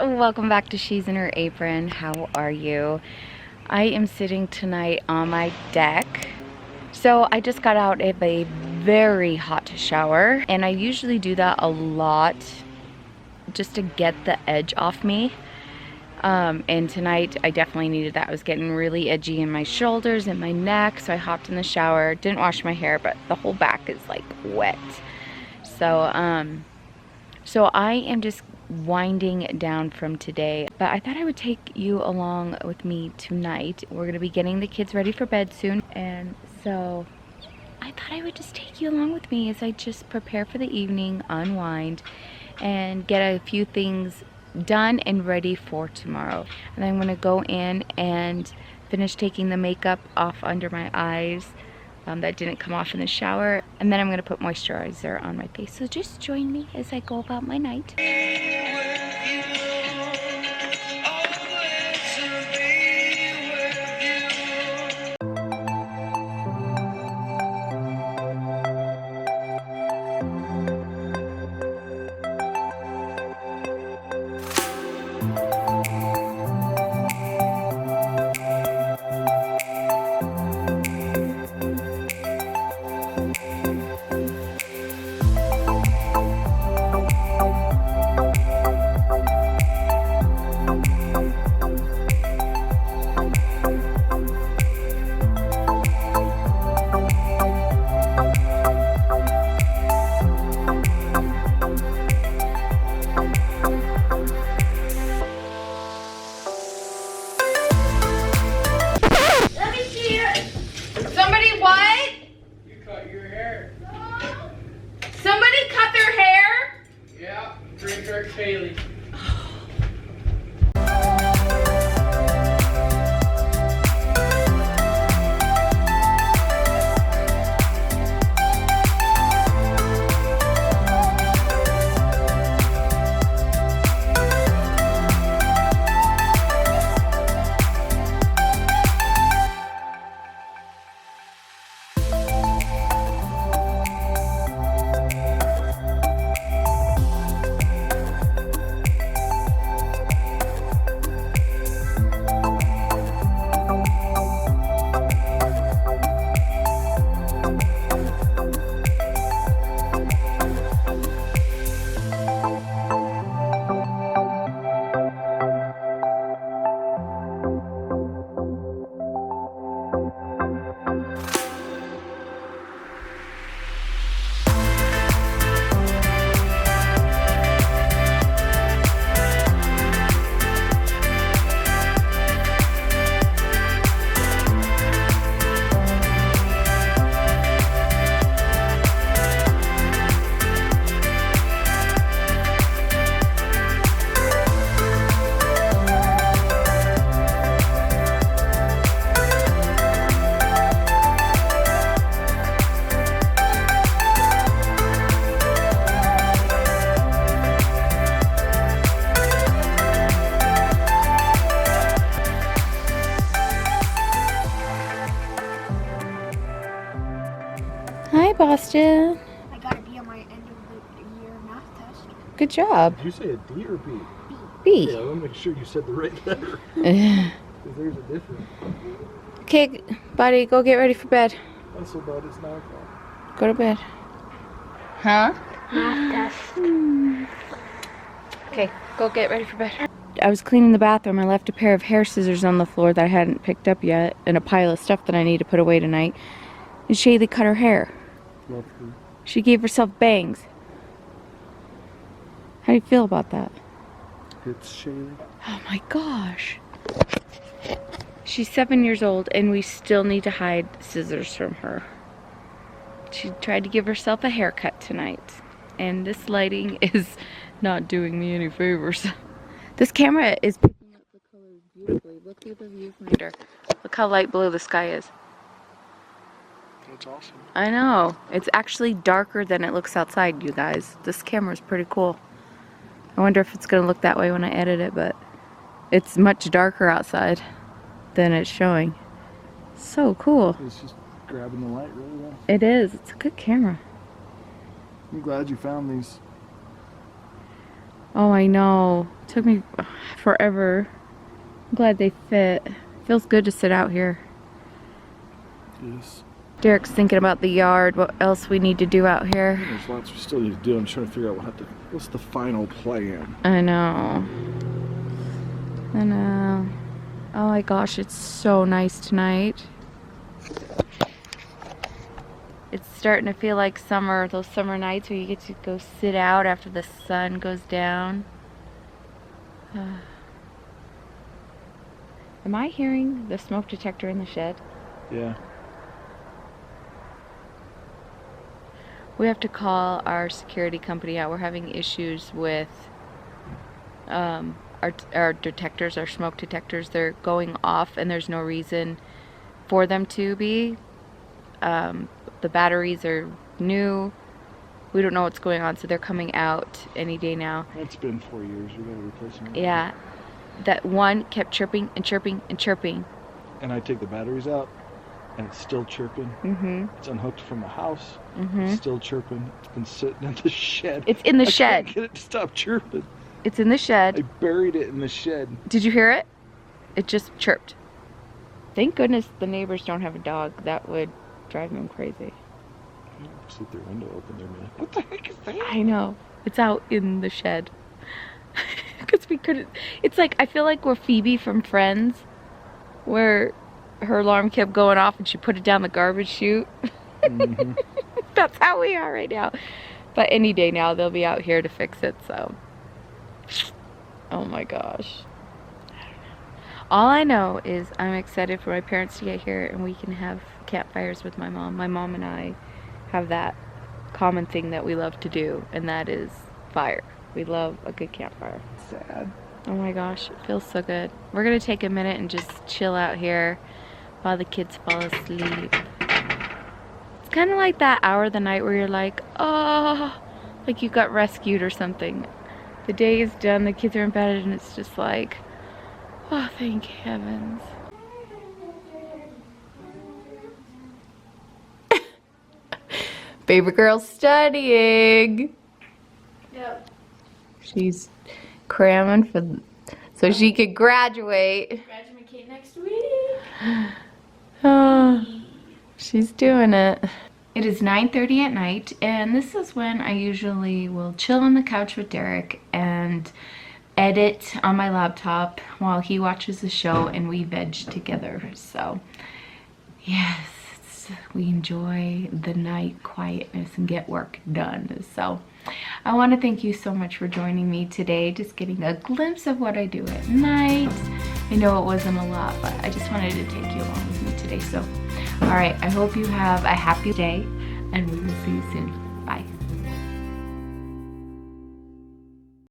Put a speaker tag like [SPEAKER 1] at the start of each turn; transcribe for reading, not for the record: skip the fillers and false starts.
[SPEAKER 1] welcome back to She's in Her Apron. How are you? I am sitting tonight on my deck. So I just got out of a very hot shower, and I usually do that a lot just to get the edge off me. And tonight I definitely needed that. I was getting really edgy in my shoulders and my neck, so I hopped in the shower, didn't wash my hair, but the whole back is like wet. So so I am just winding down from today, but I thought I would take you along with me tonight. We're gonna be getting the kids ready for bed soon, and so I thought I would just take you along with me as I just prepare for the evening, unwind, and get a few things done and ready for tomorrow. And I'm gonna go in and finish taking the makeup off under my eyes that didn't come off in the shower, and then I'm gonna put moisturizer on my face. So just join me as I go about my night. Hi, Boston.
[SPEAKER 2] I got a B on my end of the year math test.
[SPEAKER 1] Good job.
[SPEAKER 3] Did you say a D or B?
[SPEAKER 1] B.
[SPEAKER 3] Yeah, I want to make sure you said the right letter. Because there's a difference.
[SPEAKER 1] Okay, buddy, go get ready for bed.
[SPEAKER 3] Not so bad, it's 9 o'clock.
[SPEAKER 1] Go to bed. Huh?
[SPEAKER 2] Math test.
[SPEAKER 1] Okay, go get ready for bed. I was cleaning the bathroom. I left a pair of hair scissors on the floor that I hadn't picked up yet, and a pile of stuff that I need to put away tonight. And Shaylee cut her hair.
[SPEAKER 3] Lovely.
[SPEAKER 1] She gave herself bangs. How do you feel about that?
[SPEAKER 3] It's Shaylee.
[SPEAKER 1] Oh my gosh. She's 7 years old, and we still need to hide scissors from her. She tried to give herself a haircut tonight, and this lighting is not doing me any favors. This camera is picking up the colors beautifully. Look through the viewfinder. Look how light blue the sky is.
[SPEAKER 3] That's awesome.
[SPEAKER 1] I know. It's actually darker than it looks outside, you guys. This camera is pretty cool. I wonder if it's going to look that way when I edit it, but it's much darker outside than it's showing. So cool.
[SPEAKER 3] It's just grabbing the light really well.
[SPEAKER 1] It is. It's a good camera.
[SPEAKER 3] I'm glad you found these.
[SPEAKER 1] Oh, I know. It took me forever. I'm glad they fit. Feels good to sit out here.
[SPEAKER 3] Yes.
[SPEAKER 1] Derek's thinking about the yard, what else we need to do out here.
[SPEAKER 3] There's lots we still need to do. I'm trying to figure out what's the final plan.
[SPEAKER 1] I know. I know. Oh my gosh, it's so nice tonight. It's starting to feel like summer, those summer nights where you get to go sit out after the sun goes down. Am I hearing the smoke detector in the shed?
[SPEAKER 3] Yeah.
[SPEAKER 1] We have to call our security company out. We're having issues with our detectors, our smoke detectors. They're going off and there's no reason for them to be. The batteries are new. We don't know what's going on, so they're coming out any day now.
[SPEAKER 3] It's been 4 years. We gotta replace them.
[SPEAKER 1] Yeah. That one kept chirping and chirping and chirping.
[SPEAKER 3] And I take the batteries out, and it's still chirping.
[SPEAKER 1] Mm-hmm.
[SPEAKER 3] It's unhooked from the house.
[SPEAKER 1] Mm-hmm.
[SPEAKER 3] It's still chirping. It's been sitting in the shed.
[SPEAKER 1] It's in the
[SPEAKER 3] I
[SPEAKER 1] shed.
[SPEAKER 3] can't get it to stop chirping.
[SPEAKER 1] It's in the shed.
[SPEAKER 3] I buried it in the shed.
[SPEAKER 1] Did you hear it? It just chirped. Thank goodness the neighbors don't have a dog. That would drive them crazy.
[SPEAKER 3] See their window open there, man. What the heck is that?
[SPEAKER 1] I know. It's out in the shed. Because we couldn't. It's like, I feel like we're Phoebe from Friends, where her alarm kept going off and she put it down the garbage chute.
[SPEAKER 3] Mm-hmm.
[SPEAKER 1] That's how we are right now. But any day now, they'll be out here to fix it, so. Oh my gosh. All I know is I'm excited for my parents to get here and we can have campfires with my mom. My mom and I have that common thing that we love to do, and that is fire. We love a good campfire.
[SPEAKER 3] Sad.
[SPEAKER 1] Oh my gosh, it feels so good. We're gonna take a minute and just chill out here while the kids fall asleep. It's kind of like that hour of the night where you're like, oh, like you got rescued or something. The day is done, the kids are in bed, and it's just like, oh, thank heavens. Baby girl's studying.
[SPEAKER 2] Yep.
[SPEAKER 1] She's cramming so she could graduate.
[SPEAKER 2] Graduate next week.
[SPEAKER 1] Oh, she's doing it. It is 9:30 at night, and this is when I usually will chill on the couch with Derek and edit on my laptop while he watches the show and we veg together. So, yes, we enjoy the night quietness and get work done. So, I want to thank you so much for joining me today, just getting a glimpse of what I do at night. I know it wasn't a lot, but I just wanted to take you along with me today. So, all right, I hope you have a happy day, and we will see you soon.